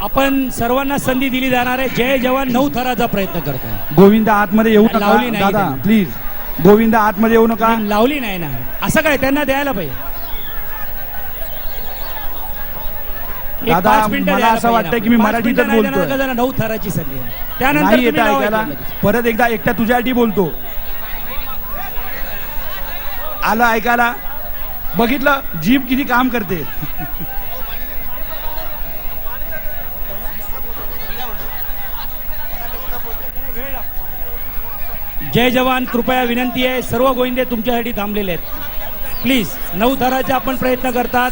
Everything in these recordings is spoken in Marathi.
आपण सर्वांना संधी दिली जाणार आहे. जय जवान 9 थराचा प्रयत्न करतोय. गोविंदा आतमध्ये येऊ नका लावली नाही दादा, त्यांनी. प्लीज गोविंदा आतमध्ये येऊ नका. लावली नाही ना, असं काय त्यांना द्यायला पाहिजे. एक दादा 5 मिनिटं मला द्यायला असं पाहिजे वाटतं की मी ना. 5 मराठीतच मिनिटं नाही बोलतोय. देणार का? 9 थराची संधी आहे. त्यानंतर नाही तुम्ही येत ऐकायला. लावायचं लगेच. परत एकदा एकट्या तुझ्यासाठी बोलतो. आलं ऐकायला. बघितलं जीभ किती काम करते. जय जवान, कृपया विनंती आहे, सर्व गोविंदे तुमच्यासाठी थांबलेले आहेत. प्लीज 9 थराचे आपण प्रयत्न करतात.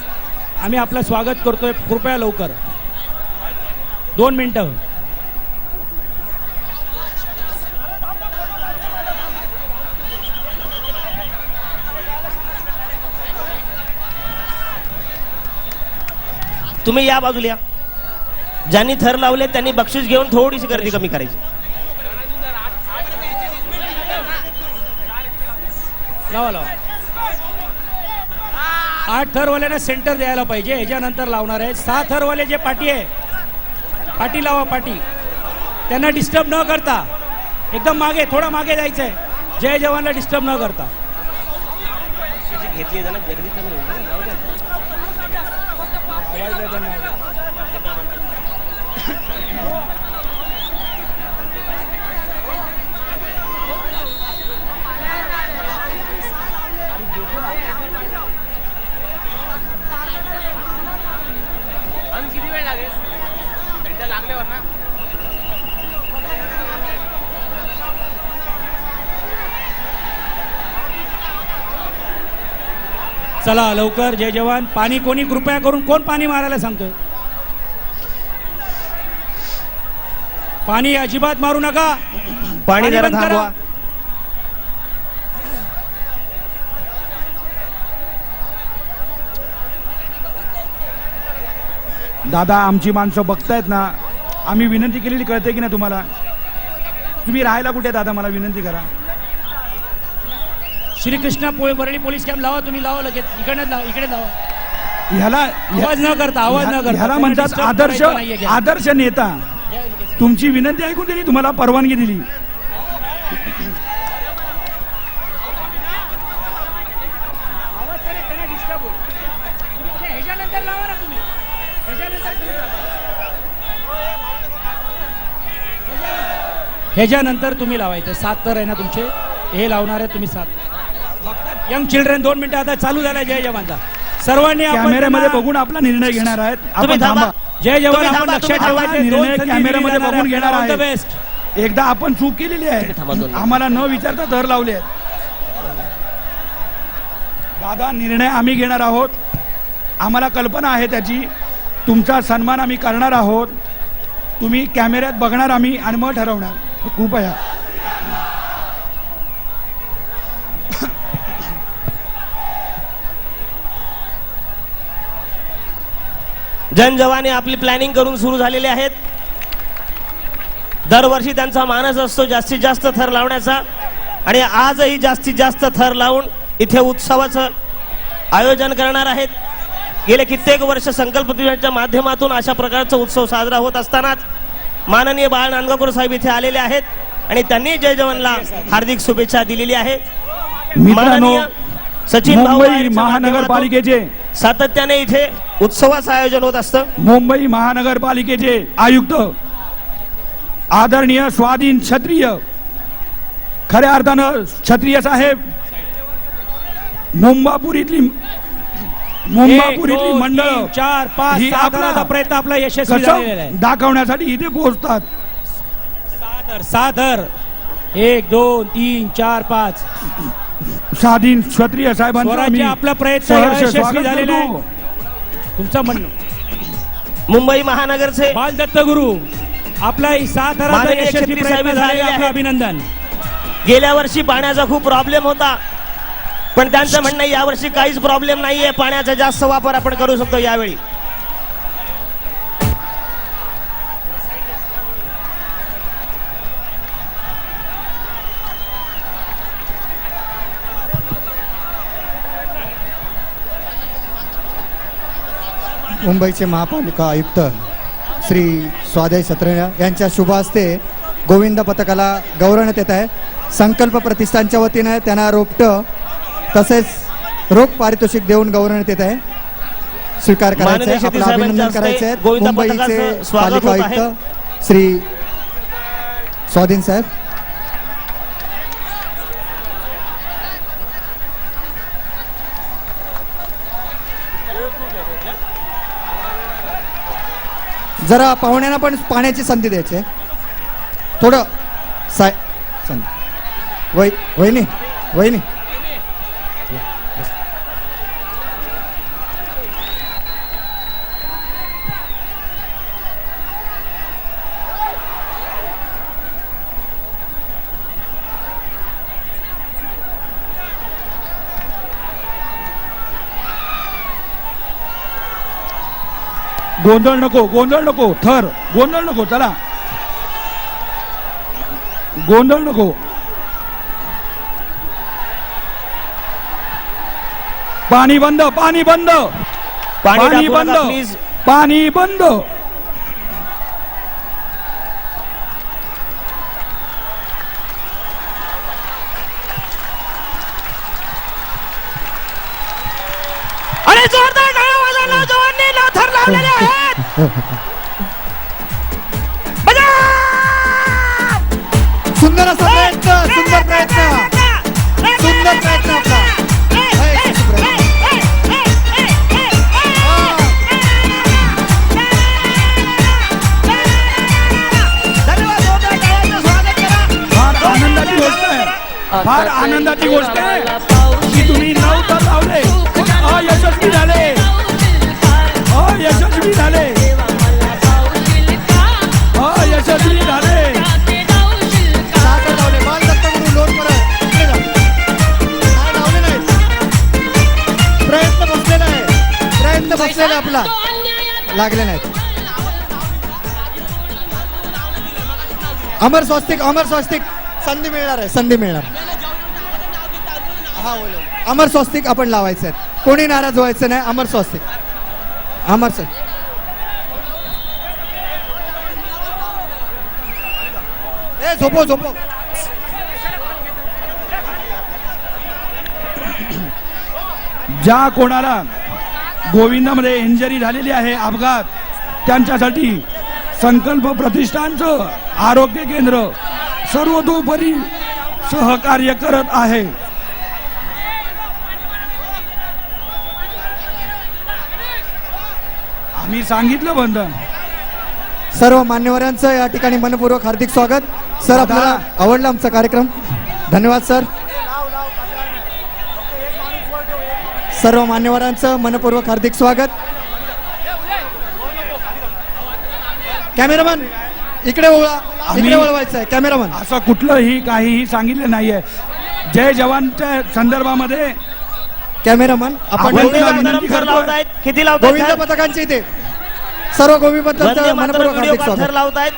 आम्ही आपलं स्वागत करतोय. कृपया लवकर 2 मिनिटं. तुम्ही या बाजूला या. ज्यांनी थर लावले त्यांनी बक्षीस घेऊन थोडीशी गर्दी कमी करायची. लावा लावा. 8 थरवाल्यांना सेंटर द्यायला पाहिजे. ह्याच्यानंतर लावणार आहे 6 थरवाले जे पाठी आहे, पाठी लावा. पाठी त्यांना डिस्टर्ब न करता एकदम मागे, थोडं मागे जायचं आहे. जय जवानला डिस्टर्ब न करता. घेतली गर्दी कमी किती वेळ लागेल लागल्यावर ना. चला लवकर. जय जवान. पाणी कोणी कृपया करून कोण पाणी मारायला सांगतोय? पाणी अजिबात मारू नका. पाणी जरा बंद करा. थांबवा. दादा आमची माणसं बघतायत ना. आम्ही विनंती केलेली कळते की नाही तुम्हाला? तुम्ही राहायला कुठे दादा, मला विनंती करा. श्रीकृष्ण वरळी पोलीस कॅम्प लावा. तुम्ही लावा लगेच. इकडे लावा, इकडे लावा. ह्याला आवाज न करता, आवाज न करता. ह्याला त्यांना म्हणतात disturb आदर्श करायचं नाहीये. घ्या. आदर्श नेता. तुमची विनंती ऐकून त्यांनी तुम्हाला परवानगी दिली. आवाज करे, त्यांना disturb होईल. तुम्ही ह्याच्यानंतर लावा ना तुम्ही. ह्याच्यानंतर तुम्ही लावायचं. 7 तर आहे ना तुमचे, हे लावणार आहे तुम्ही 7. यंग चिल्ड्रन 2 मिनिटं आता चालू झाला जय जवानचा. सर्वांनी आपण कॅमेऱ्यामध्ये त्यांना- बघून आपला निर्णय घेणार आहेत. तुम्ही आपण थांबा. थांबा. जय जवान तुम्ही आपण थांबा, लक्षात तुम्ही थांबा. ठेवायचे. निर्णय 2 संधी कॅमेऱ्यामध्ये दिली बघून जाणार. घेणार All the आहे. best. एकदा आपण चूक केलेली थांबा आहे. दोन. आम्हाला न विचारता दर लावले आहेत. दादा निर्णय आम्ही घेणार आहोत. आम्हाला कल्पना आहे त्याची. तुमचा सन्मान आम्ही करणार आहोत. तुम्ही कॅमेऱ्यात बघणार आम्ही आणि मग ठरवणार. कृपया जनजवाने आपली प्लॅनिंग करून सुरू झालेले आहेत. दरवर्षी त्यांचा मानस असतो जास्तीत जास्त थर लावण्याचा आणि आजही जास्तीत जास्त थर लावून इथे उत्सवाचं आयोजन करणार आहेत. गेले कित्येक वर्ष संकल्प दिवसाच्या माध्यमातून अशा प्रकारचा उत्सव साजरा होत असतानाच माननीय बाळ नांदगावकर साहेब इथे आलेले आहेत आणि त्यांनी जय जवानला हार्दिक शुभेच्छा दिलेली आहे. माननीय सचिन भाऊ मुंबई महानगरपालिकेचे सातत्याने इथे उत्सवाचं आयोजन होत असतं. मुंबई महानगरपालिकेचे आयुक्त आदरणीय स्वाधीन क्षत्रिय, खऱ्या अर्थानं क्षत्रिय साहेब, मुंबापुरीतली मंडळ 4 5 ही 7 आपला प्रयत्न आपला यशस्वी झालेला आहे. कसं दाखवण्यासाठी इथे पोहोचतात. 6 थर 1 2 3 4 5. स्वाधीन क्षत्रिय साहेबांचा स्वराज्य आम्ही आपला प्रयत्न सहर्ष यशस्वी स्वागत झालेला आहे. करतो. तुमचं म्हणणं मुंबई महानगरचे बाल दत्तगुरु आपला 6 थराचा माननीय यशस्वी क्षत्रिय प्रयत्न साहेब झालेला झालेले आपलं आहेत. अभिनंदन. गेल्या वर्षी पाण्याचा खूप प्रॉब्लेम होता पण त्यांचं म्हणणं आहे यावर्षी काहीच प्रॉब्लेम नाहीये. पाण्याचा जास्त वापर आपण करू शकतो यावेळी. मुंबईचे महापालिका आयुक्त श्री स्वाध्याय सत्र यांच्या शुभ हस्ते गोविंद पथकाला गौरवण्यात येत आहे. संकल्प प्रतिष्ठानच्या वतीने त्यांना रोपटं तसेच रोख पारितोषिक देऊन गौरवण्यात येत आहे. स्वीकार करायचा माननीय आहे, आपलं शेट्टी अभिनंदन साहेबांच्या करायचं आहे. हस्ते गोविंद मुंबईचे पथकाचं स्वागत पालिका होत आयुक्त श्री स्वाधीन साहेब. जरा पाहुण्यांना पण पाण्याची संधी द्यायची आहे. थोडं संधी वहिनी वहिनी गोंधळ नको, गोंधळ नको, थर गोंधळ नको, चला गोंधळ नको. पाणी बंद, पाणी बंद, पाणी टाकू बंद, नका, प्लीज. पाणी बंद. आणि जोरदार टाळ्या वाजवल्या, जवानांनी थर लावलेले आहेत. बजाव! सुंदर असा प्रयत्न, सुंदर प्रयत्न, सुंदर प्रयत्न आपला. धन्यवाद, जोरदार टाळ्यांचं स्वागत करा. फार आनंदाची गोष्ट आहे, फार आनंदाची गोष्ट आहे की तुम्ही 9 थर लावले, यशस्वी झाले, यशस्वी झाले, यशस्वी झाले. साखर लावले, बाल दत्तगुरू लोट परत इकडे जा. नाही लावले नाहीत. प्रयत्न बसलेला आहे, प्रयत्न बसलेला आहे आपला, लागले नाहीत. अमर स्वस्तिक, अमर स्वस्तिक संधी मिळणार आहे, संधी मिळणार. हा बोलो, अमर स्वस्तिक आपण लावायचं आहे, कोणी नाराज व्हायचं नाही. अमर स्वस्तिक, अमर स्वस्तिक. ए झोपो झोपो. ज्या कोणाला गोविंदामध्ये इंजरी झालेली आहे, अपघात, त्यांच्यासाठी संकल्प प्रतिष्ठानचं आरोग्य केंद्र सर्वतोपरी सहकार्य करत आहे. आम्ही सांगितलं बंद. सर्व मान्यवरांचं या ठिकाणी मनपूर्वक हार्दिक स्वागत. सर, आपल्याला आवडला आमचा कार्यक्रम, धन्यवाद सर. सर्व मान्यवरांचं मनपूर्वक हार्दिक स्वागत. कॅमेरामन इकडे वळवा, इकडे वळवायचं आहे कॅमेरामन. असं कुठलंही काहीही सांगितलं नाहीये. जय जवानच्या संदर्भामध्ये कॅमेरामन आपण आपण वंदे तुला मातरम विनंती थर करतोय. लावतायत. किती लावतायत गोविंद थर? पथकांचे इथे सर्व गोविंद वंदे पथकांचं मातरम मनपूर्वक व्हिडिओ हार्दिक कॉन थर स्वागत. लावतायत.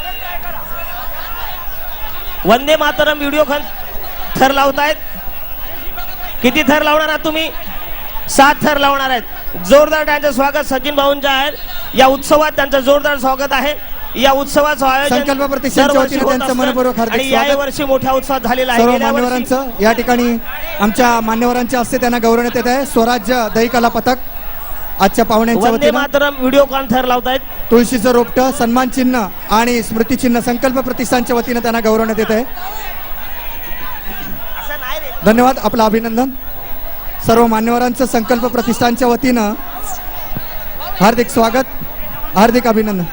वंदे मातरम व्हिडिओ कॉन थर लावतायत. किती थर लावणार आहात तुम्ही? 7 थर लावणार आहेत. जोरदार त्यांचं स्वागत सचिन भाऊंचं आहे. या उत्सवात त्यांचं जोरदार स्वागत आहे. या उत्सवाचं आयोजन संकल्प प्रतिष्ठानच्या दरवर्षी वतीने होत त्यांचं असतं. मनपूर्वक हार्दिक आणि स्वागत. यावर्षी मोठ्या उत्सवात झालेला आहे. सर्व गेल्या वर्षी मान्यवरांचं या ठिकाणी आमच्या मान्यवरांच्या हस्ते त्यांना गौरवण्यात येत आहे. स्वराज्य दहीकला पथक आजच्या पाहुण्यांच्या वंदे वतीनं मातरम व्हिडिओ कॉन थर लावतायत. तुळशीचं रोपटं, सन्मान चिन्ह आणि स्मृती चिन्ह संकल्प प्रतिष्ठानच्या वतीनं त्यांना गौरवण्यात येत आहे. असं नाही रे. धन्यवाद, आपलं अभिनंदन. सर्व मान्यवरांचं संकल्प प्रतिष्ठानच्या वतीनं हार्दिक स्वागत, हार्दिक अभिनंदन.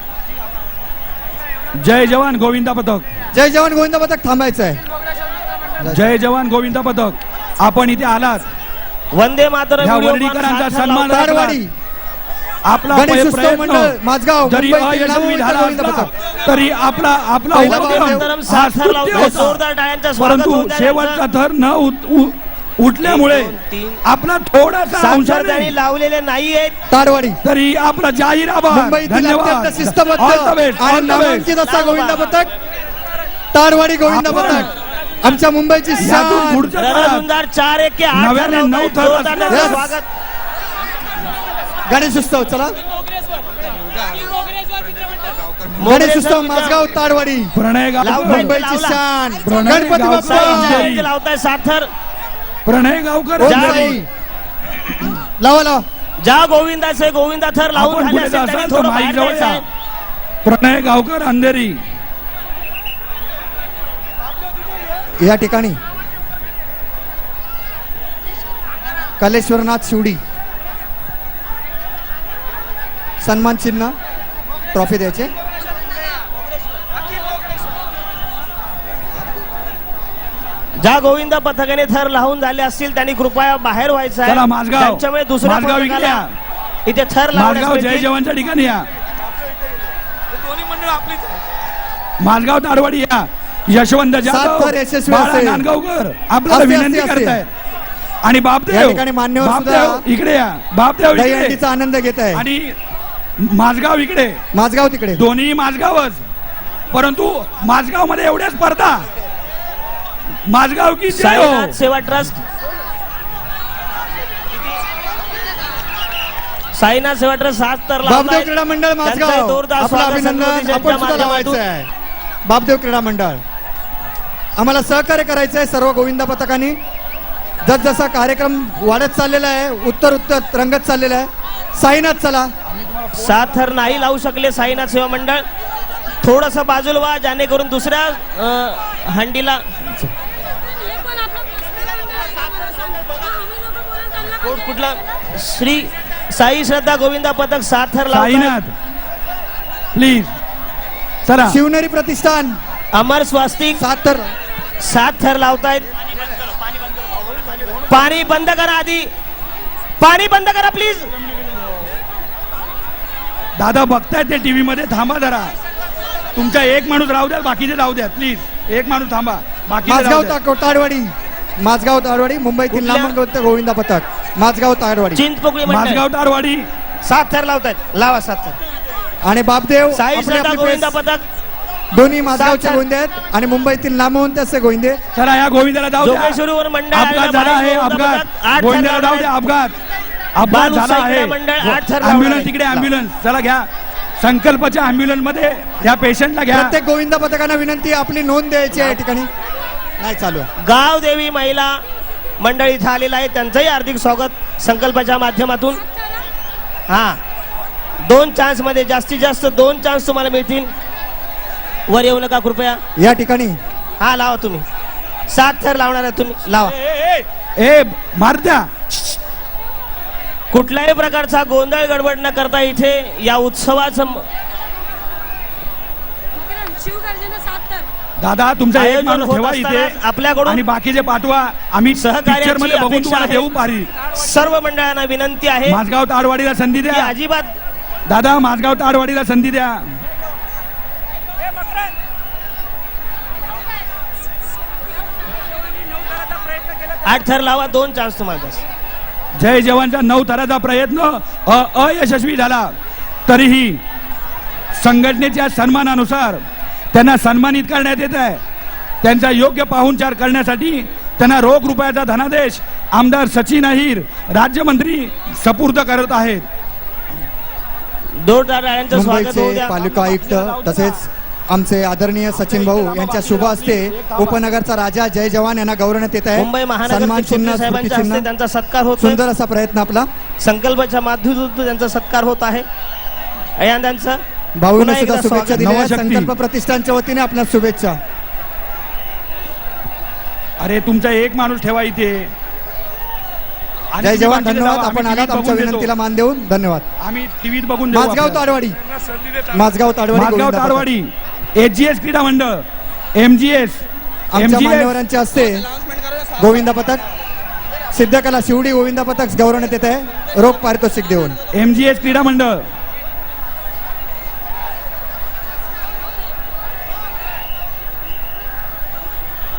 जय जवान गोविंदा पथक, जय जवान गोविंद पथक थांबायचं आहे. जय जवान गोविंदा पथक, आपण इथे आलात. वंदे मातरम ह्या व्हिडिओ कॉन वर्णीकरांचा 7 थर सन्मान लावतायत. तारवाडी आपला गणेश उत्सव प्रयत्न मंडळ माझगाव जरी मुंबईतील अयशस्वी नामवंत झाला गोविंद असला पथक. तरी आपला पहिला उपक्रम भाग मातरम हा 7 थर स्तुत्य लावतायत. होता. जोरदार टाळ्यांचं स्वागत परंतु होतं त्यांचं. शेवटचा थर न उठल्यामुळे 1, 2, 3. आपला थोडासा सात थर अंशाने त्यांनी लावलेले नाहीयेत. तारवाडी तरी आपला जाहीर आभार. मुंबईतील धन्यवाद. अत्यंत शिस्तबद्ध All the best, आणि all the best. नामांकित असा गोविंद पथक तारवाडी गोविंद आपण पथक आमच्या मुंबईची यातून शान. पुढच्या काळात रणधुंदार 4 1 8 नव्याने 9 थर जोरदार असणार. त्यांचं Yes. स्वागत. गणेश उत्सव चला गणेश उत्सव माझगाव ताडवाडी प्रणय गावकर लावताय. मुंबईची शान प्रणय गणपती गावकर. बाप्पा लावताय 7 थर. प्रणय गावकर ओम जा. साई. लावा लावा ज्या गोविंदाचे गोविंदा थर लावून आपण झाले पुढे असेल जासाल त्यांनी तर थोडं माईक बाहेर जवळ जायचं या. आहे. प्रणय गावकर अंधेरी या ठिकाणी कलेश्वरनाथ शिवडी सन्मान चिन्ह ट्रॉफी द्यायचे ज्या गोविंदा पथकाने थर लावून झाले असतील त्यांनी कृपया बाहेर व्हायचं आहे. चला, माझगाव. त्यांच्यामुळे दुसऱ्या माझगाव पथकाला इकडे इथे थर लावण्यास माझगाव जय मिळतील. जवानच्या ठिकाणी या माझगाव ताडवाडी या यशवंत सात थर यशस्वी बाळा असेल. नांदगावकर आपल्याला असते, विनंती असते. करतायत आणि या बापदेव ठिकाणी मान्यवर बापदेव सुद्धा इकडे या बापदेव इकडे दहीहंडीचा आनंद घेत आहे आणि माझगाव इकडे माझगाव तिकडे दोन्ही माझगावच परंतु माझगाव मध्ये एवढ्या स्पर्धा माझगाव की जय साईनाथ हो. सेवा ट्रस्ट साईनाथ सेवा ट्रस्ट 7 तर बापदेव लावतायत. क्रीडा मंडळ त्यांचं माझगाव जोरदार आपलं स्वागत अभिनंदन संतोषी आपण यांच्या सुद्धा लावायचं माध्यमातून. आहे बापदेव क्रीडा मंडळ आम्हाला सहकार्य करायचं आहे सर्व गोविंदा पथकांनी जसजसा कार्यक्रम वाढत चाललेला आहे उत्तर उत्तर रंगत चाललेला आहे साईनाथ चला 7 थर नाही लावू शकले साईनाथ सेवा मंडळ थोडस बाजूला व्हा जेणेकरून दुसऱ्या हंडीला कुठला श्री साई श्रद्धा गोविंदा पथक 7 थर लावतायत. साईनाथ प्लीज चला शिवनेरी प्रतिष्ठान अमर स्वास्तिक 7 तर 7 थर लावतायत. पाणी बंद करा आधी पाणी बंद करा प्लीज. दादा बघतायत ते टीव्ही मध्ये थांबा जरा तुमचा एक माणूस राहू द्या बाकीचे राहू द्या प्लीज एक माणूस थांबा बाकीचे राहू द्या. ताडवाडी माझगाव ताडवाडी मुंबईतील कुठल्या? नामांकित गोविंदा पथक माझगाव ताडवाडी चिंचपोकळी माझगाव मंडळ ताडवाडी 7 थर लावतायत लावा 7 थर. आणि बापदेव साई आपले श्रद्धा आपले गोविंदा पेस पथक दोन्ही माझगावचे सात- गोविंदे आहेत आणि मुंबईतील नामवंत असे गोविंदे चला या गोविंदाला जाऊ द्या जोगेश्वरीवर मंडळ अपघात आलेलं झाला आहे गोविंदा अपघात पथक 8 थर गोविंदाला जाऊ द्या लावतायत. अपघात बालू झाला आहे साईडला मंडळ 8 थर लावणार अँब्युलन्स आहे. तिकडे अँब्युलन्स चला घ्या संकल्पच्या अँब्युलन्स मध्ये या पेशंटला घ्या प्रत्येक गोविंदा पथकांना विनंती आहे, आपली नोंद द्यायची आहे या ठिकाणी नाही चालू आहे. गाव देवी महिला मंडळ इथं आलेलं आहे त्यांचंही हार्दिक स्वागत संकल्पाच्या माध्यमातून. हा 2 चान्स मध्ये जास्तीत जास्त 2 चान्स तुम्हाला मिळतील. वर येऊ नका कृपया. या ठिकाणी हा लावा तुम्ही 7 थर लावणार आहे तुम्ही लावा. ए मार द्या कुठल्याही प्रकारचा गोंधळ गडबड न करता इथे या उत्सवाचं शिवगर्जना 7 तर दादा तुमचा एक आयोजन माणूस होत ठेवा असताना इथे आपल्याकडून आणि बाकीचे पाठवा आम्ही सहकार्याची पिक्चर मध्ये बघून अपेक्षा तुम्हाला आहे. देऊ पारी सर्व मंडळांना विनंती आहे माझगाव ताडवाडीला संधी की द्या अजिबात दादा माझगाव ताडवाडीला संधी द्या 8 थर लावा 2 चान्स तुम्हाला. जय जवानचा 9 थराचा प्रयत्न अयशस्वी झाला तरीही संघटनेच्या सन्मानानुसार त्यांना सन्मानित करण्यात येत आहे. त्यांचा योग्य पाहुणचार करण्यासाठी त्यांना रोख रुपयाचा धनादेश आमदार सचिन अहिर राज्यमंत्री सपूर्द करत आहेत. 2 टाळ्यांचं स्वागत होऊ मुंबईचे द्या. पालिका आयुक्त तसेच आमचे आदरणीय सचिन भाऊ यांच्या शुभ हस्ते उपनगरचा राजा जय जवान यांना गौरवण्यात येत आहे. मुंबई सन्मान महानगर चिन्ह स्मृती साहेबांच्या हस्ते चिन्ह त्यांचा सत्कार होतोय. सुंदर असा प्रयत्न आपला संकल्पाच्या माध्यमातून त्यांचा सत्कार होत आहे. या त्यांचं भाऊने पुन्हा सुद्धा एकदा शुभेच्छा स्वागत. दिल्या आहेत. नवशक्ती. संकल्प प्रतिष्ठानच्या वतीने आपल्या शुभेच्छा. अरे तुमचा एक माणूस ठेवा इथे आणि जय जवान बाकीचे धन्यवाद जावा. आपण आम्ही आलात TV त आमच्या बघून देतो. विनंतीला मान देऊन धन्यवाद. आम्ही टीव्हीत बघून देऊ माझगाव आपल्याला. ताडवाडी माझगाव ताडवाडी माझगाव गोविंदा पथक. ताडवाडी एचजीएस क्रीडा मंडळ एमजीएस आमच्या मान्यवरांच्या हस्ते गोविंदा पथक सिद्धकला शिवडी गोविंदा पथक गौरवण्यात येत आहे रोख पारितोषिक देऊन. एमजीएस क्रीडा मंडळ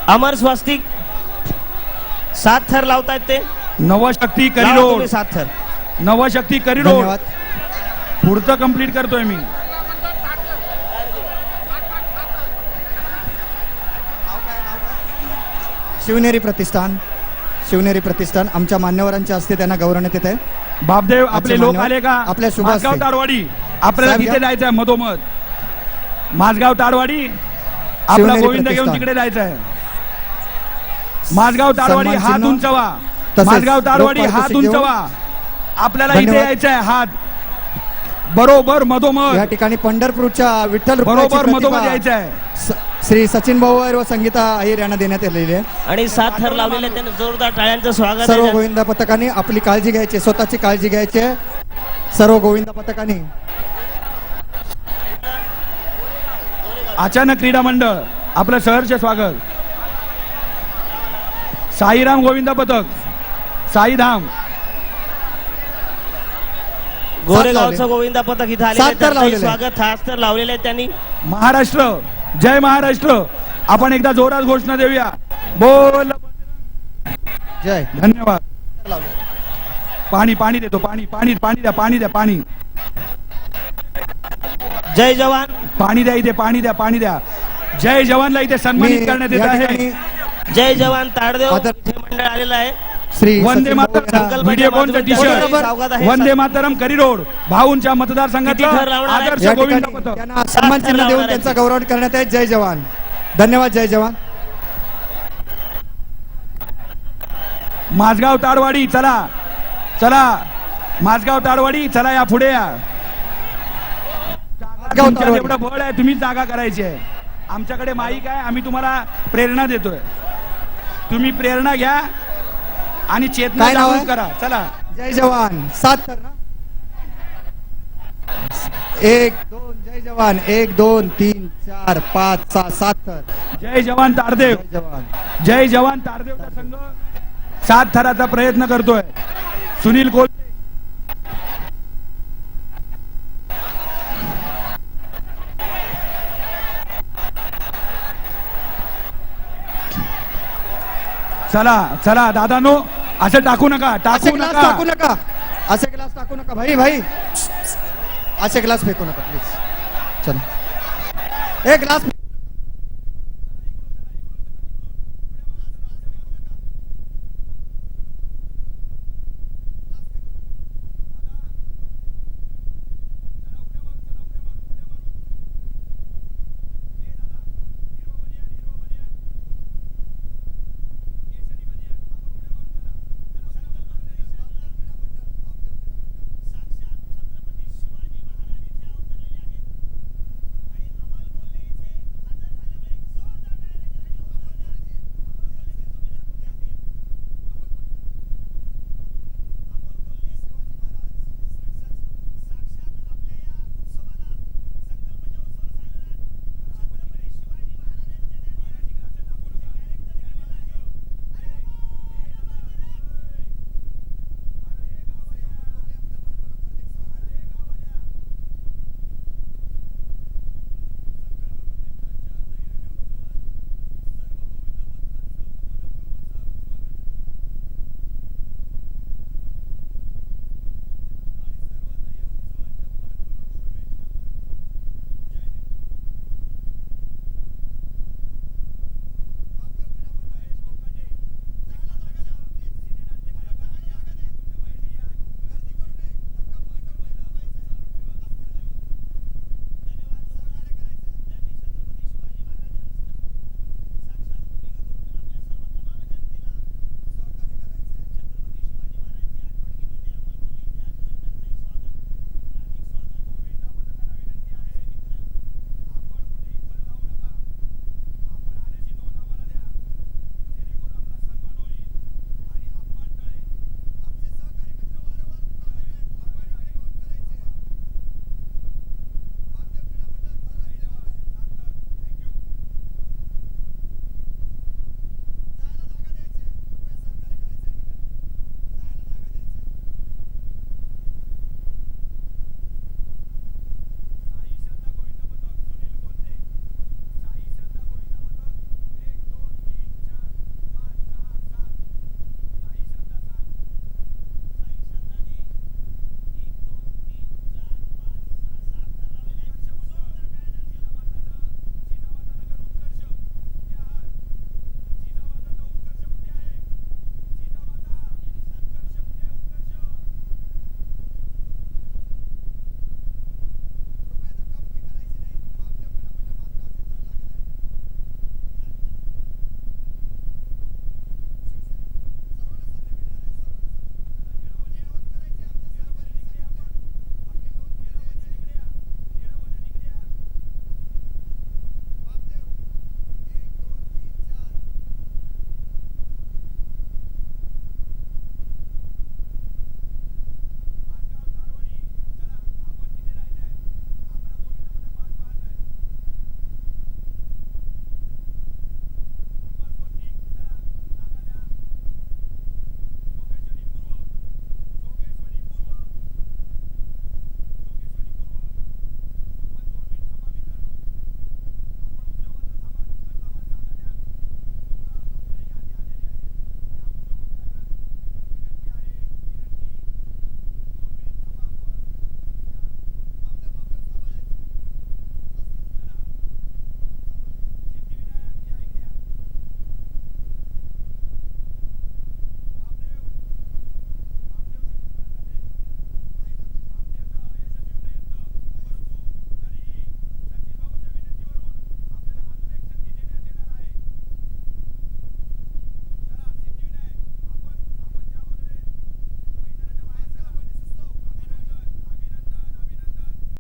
अमर स्वास्तिक 7 थर लावतायत ते नवशक्ती लावा करिडोर तुम्ही 7 थर. नवशक्ती करिडोर धन्यवाद. पुढचं कंप्लीट करतोय मी. शिवनेरी प्रतिष्ठान आमच्या मान्यवरांच्या हस्ते त्यांना गौरवण्यात येत आहे. बापदेव आपले लोक मान्यवर आले का आपल्या शुभ माझगाव हस्ते. ताडवाडी आपल्याला साहेब तिथे घ्या. जायचं आहे मधोमध. माझगाव ताडवाडी आपला शिवनेरी गोविंद घेऊन प्रतिष्ठान. तिकडे जायचं आहे. माझगाव ताडवाडी सन्मान हात चिन्ह. उंचवा. तसेच माझगाव ताडवाडी रोख हात पारितोषिक देऊन. उंचवा. आपल्याला इथे धन्यवाद. यायचं आहे हात बरोबर या मधोमध. ठिकाणी पंढरपूरच्या विठ्ठल रुक्माईची बरोबर प्रतिभा मधोमध यायचं आहे. श्री सचिन भाऊ व संगीता अहिर यांना देण्यात आलेली आहे. आणि 7 थर लावलेले त्यांनी जोरदार टाळ्यांचं स्वागत सर्व आहे. गोविंदा पथकाने आपली काळजी घ्यायची, स्वतःची काळजी घ्यायची आहे. सर्व गोविंदा पथकाने अचानक क्रीडा मंडळ आपलं सहर्ष स्वागत. साईराम गोविंद पथक साईधाम गोरेगावचं गोविंदा पथक इथं आलेलं आहे. 7 थर त्यांचंही लावलेले आहे. स्वागत 7 थर लावलेले आहेत त्यांनी. महाराष्ट्र जय महाराष्ट्र. आपण एकदा जोरात घोषणा देऊया. बोल. जय. धन्यवाद. पाणी पाणी देतो. पाणी पाणी पाणी द्या. पाणी द्या. पाणी जय जवान. पाणी द्या. इथे पाणी द्या. पाणी द्या. जय जवानला इथे सन्मानित करण्यात येत या आहे. ठिकाणी जय जवान ताडदेव आदर- इथे मंडळ आलेलं आहे. श्री वंदे सचिन भाऊ मातरम यांना व्हिडिओकॉनचं टी शर्ट. स्वागत आहे. वंदे मातरम करिरोड भाऊंच्या मतदारसंघातलं किती थर लावणार आहे? आदर्श या गोविंद ठिकाणी पथक. त्यांना सन्मान चिन्ह देऊन लावणार आहे. त्यांचा गौरव करण्यात आहे. जय जवान. धन्यवाद. जय जवान. माझगाव ताडवाडी चला चला. माझगाव ताडवाडी चला. या पुढे या. तुमच्यात ताडवाडी. एवढं बळ आहे तुम्ही जागा करायची आहे. आमच्याकडे माईक आहे. आम्ही तुम्हाला प्रेरणा देतोय. तुम्ही प्रेरणा घ्या आणि चेतना काय नाव जागृत आहे? करा. चला. जय जवान. 7 थर ना. 1 2 जय जवान. 1 2 3 4 5 6 7 थर. जय जवान तारदेव. जय जवान. जय जवान तारदेवचा संघ 7 थराचा प्रयत्न करतोय. सुनील कोल चला चला दादानो असं टाकू नका. असे टाकू ग्लास नका. टाकू नका. असे ग्लास टाकू नका. भाई भाई असे ग्लास फेकू नका प्लीज. चला. एक ग्लास